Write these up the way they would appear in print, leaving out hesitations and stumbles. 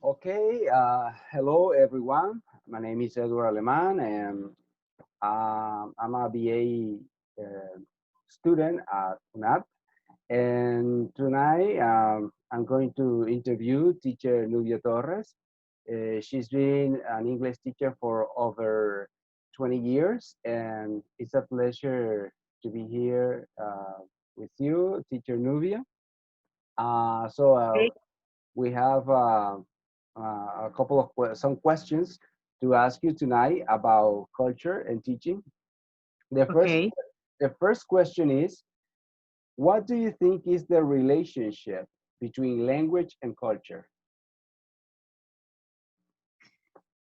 Okay, hello everyone. My name is Edward Aleman, and I'm a BA student at UNAP. And tonight I'm going to interview teacher Nubia Torres. She's been an English teacher for over 20 years, and it's a pleasure to be here with you, teacher Nubia. So Okay. we have a couple of some questions to ask you tonight about culture and teaching. The first Okay. the first question is, what do you think is the relationship between language and culture?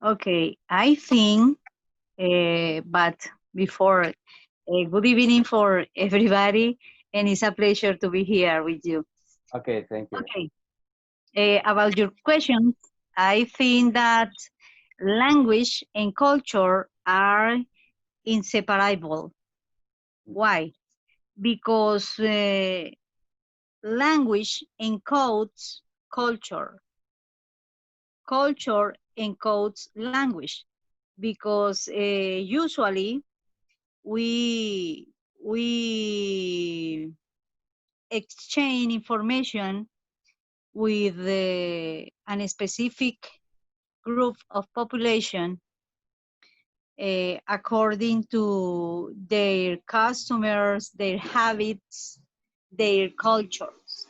Okay. I think, but before, good evening for everybody, and it's a pleasure to be here with you. Okay, thank you. Okay. About your questions, I think that language and culture are inseparable. Why? Because language encodes culture, culture encodes language, because usually we exchange information with a specific group of population according to their customers, their habits, their cultures,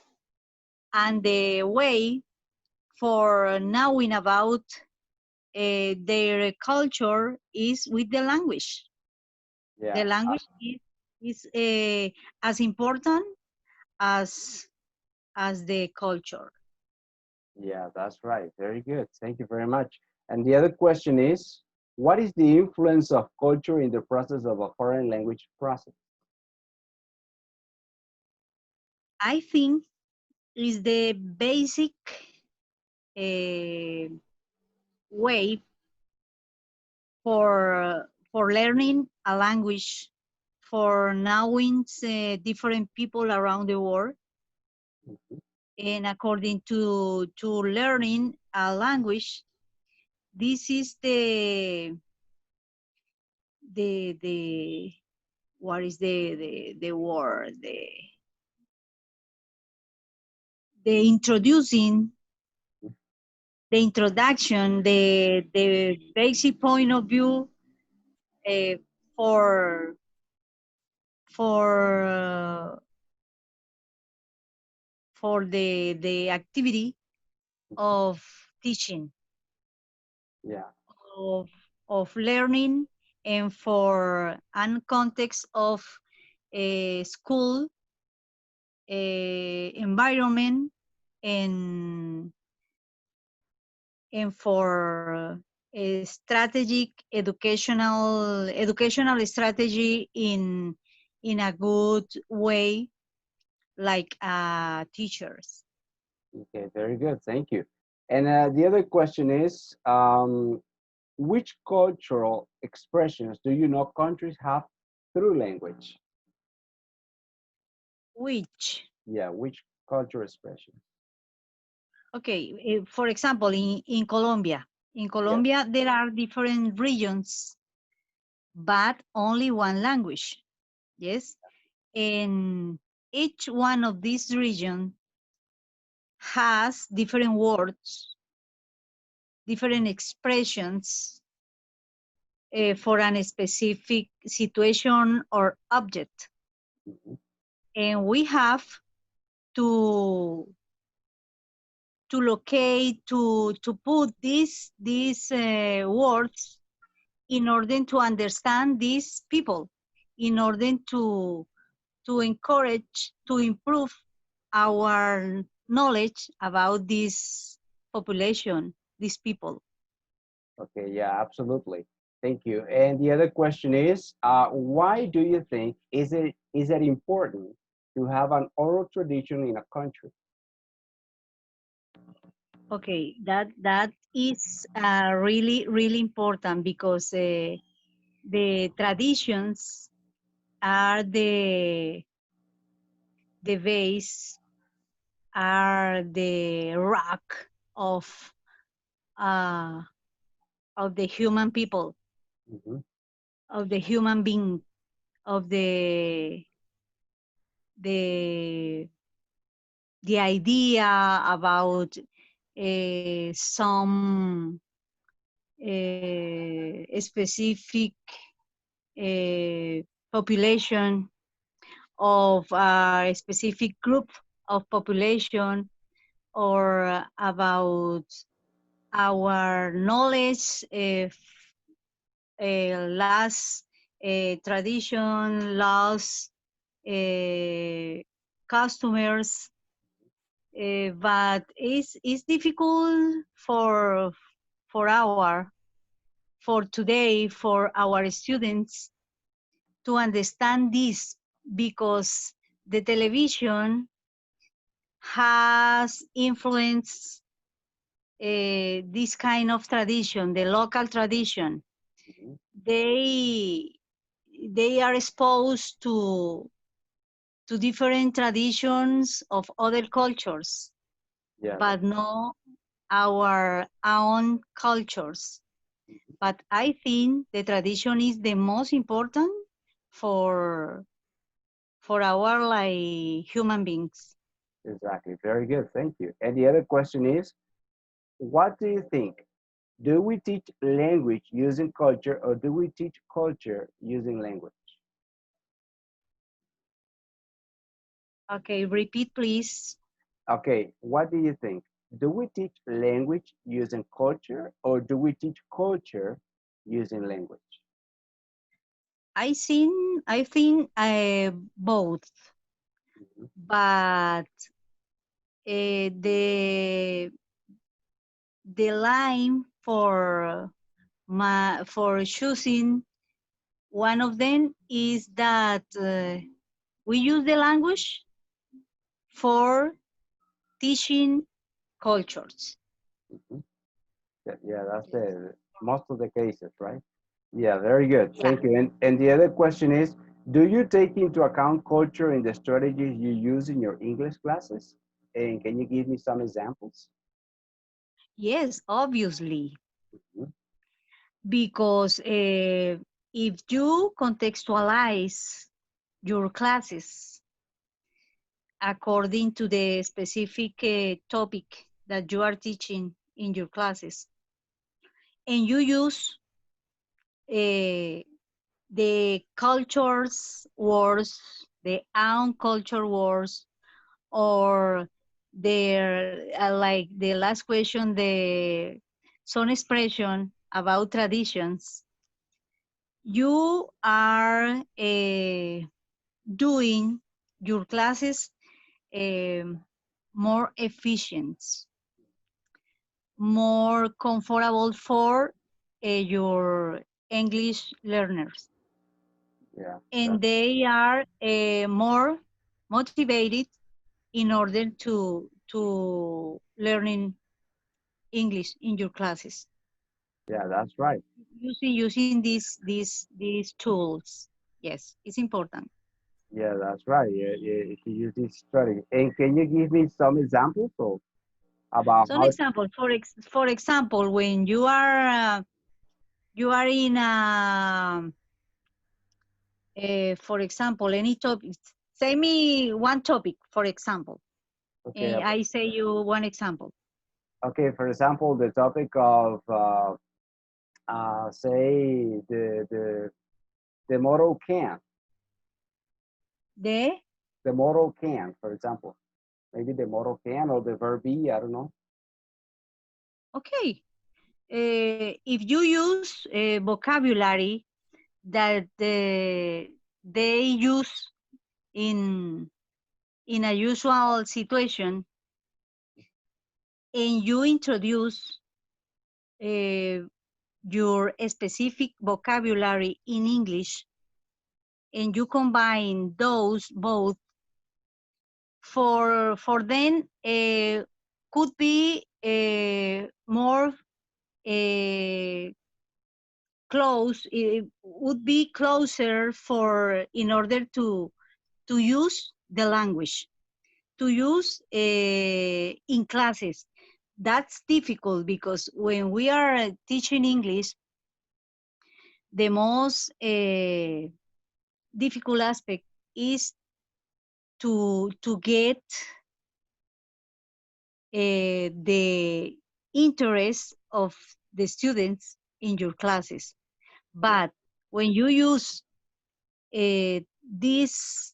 and the way for knowing about their culture is with the language. The Yeah, language is as important as the culture. yeah, that's right. Very good. Thank you very much. And the other question is, what is the influence of culture in the process of a foreign language process? I think is the basic uh, way for learning a language, for knowing different people around the world, and according to learning a language, this is the what is the word, the introducing, the introduction, the basic point of view uh, for for uh, for the activity of teaching, Yeah, of of learning, and for an context of a school environment, and for a strategic educational strategy in a good way, like teachers. okay, very good. Thank you. And the other question is, which cultural expressions do you know countries have through language? Which, Yeah, which cultural expressions? okay, for example, in Colombia, Yes. there are different regions, but only one language. Yes, and each one of these regions has different words, different expressions for a specific situation or object. Mhm. And we have to locate, to put these words in order to understand these people, in order to encourage, to improve our knowledge about this population, these people. Okay, yeah, absolutely. Thank you. And the other question is, why do you think is it important to have an oral tradition in a country? Okay, that is really important, because the traditions are the base, are the rock of of the human people, Mhm. of the human being, of the the idea about some specific population of a specific group of population, or about our knowledge, last tradition, last customers, but it's difficult for for today, for our students to understand this, because the television has influenced this kind of tradition, the local tradition. Mhm. They they are exposed to different traditions of other cultures, Yeah, but not our own cultures. But I think the tradition is the most important for our like human beings. exactly. Very good. Thank you. And the other question is, what do you think? Do we teach language using culture, or do we teach culture using language? Okay, repeat please. Okay, what do you think? Do we teach language using culture, or do we teach culture using language? I think both, Mhm. but the line for choosing one of them is that we use the language for teaching cultures. Mhm. Yeah, that's the most of the cases, right? Yeah, very good. Yeah. Thank you. And the other question is, do you take into account culture in the strategies you use in your English classes? And can you give me some examples? Yes, obviously, Mhm. because if you contextualize your classes according to the specific topic that you are teaching in your classes, and you use uh, the cultures words, the own culture words, or their like the last question, the some expression about traditions, you are doing your classes um, more efficient, more comfortable for your English learners, Yeah, and that's they are more motivated in order to learning English in your classes, yeah, that's right. using these tools. Yes, it's important. Yeah, that's right. Yeah, yeah, if you use this strategy. And can you give me some examples of about Some how? example, for example, when you are in for example, any topic. Say me one topic, for example, Okay, and I say you one example. okay. For example, the topic of say the model can, The the model can, for example, maybe the model can or the verb be. I don't know. okay. If you use vocabulary that they use in a usual situation, and you introduce uh, your specific vocabulary in English, and you combine those both, for them could be more uh, close, it would be closer for in order to use the language, to use in classes, that's difficult because when we are teaching English, the most difficult aspect is to get the interest of the students in your classes. But when you use these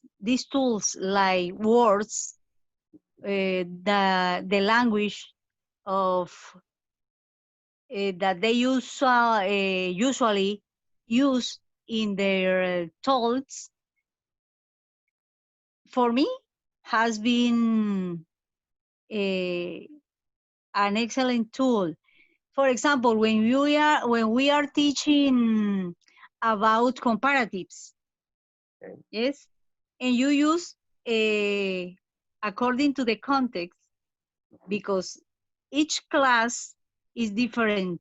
tools like words, the language of that they usually use in their talks, for me, has been an excellent tool. For example, when we are teaching about comparatives, Okay. yes, and you use according to the context, because each class is different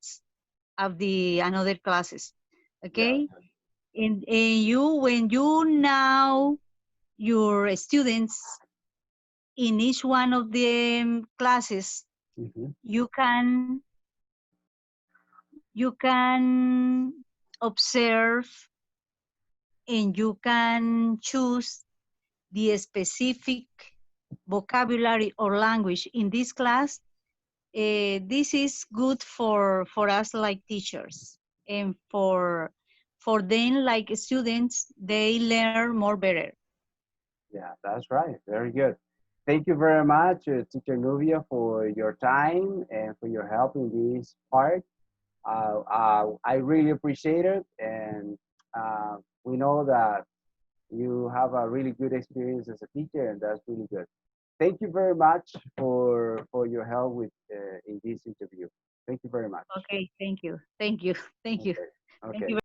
of the another classes, Yeah. okay? And you, when you know your students in each one of the classes, Mhm. you can observe and you can choose the specific vocabulary or language in this class. This is good for us like teachers, and for them like students, they learn more better. Yeah, that's right. Very good. Thank you very much, Teacher Nubia, for your time and for your help in this part. I really appreciate it, and we know that you have a really good experience as a teacher, and that's really good. Thank you very much for your help with in this interview. Thank you very much. Okay, thank you, thank you, thank you, Okay. thank you Okay.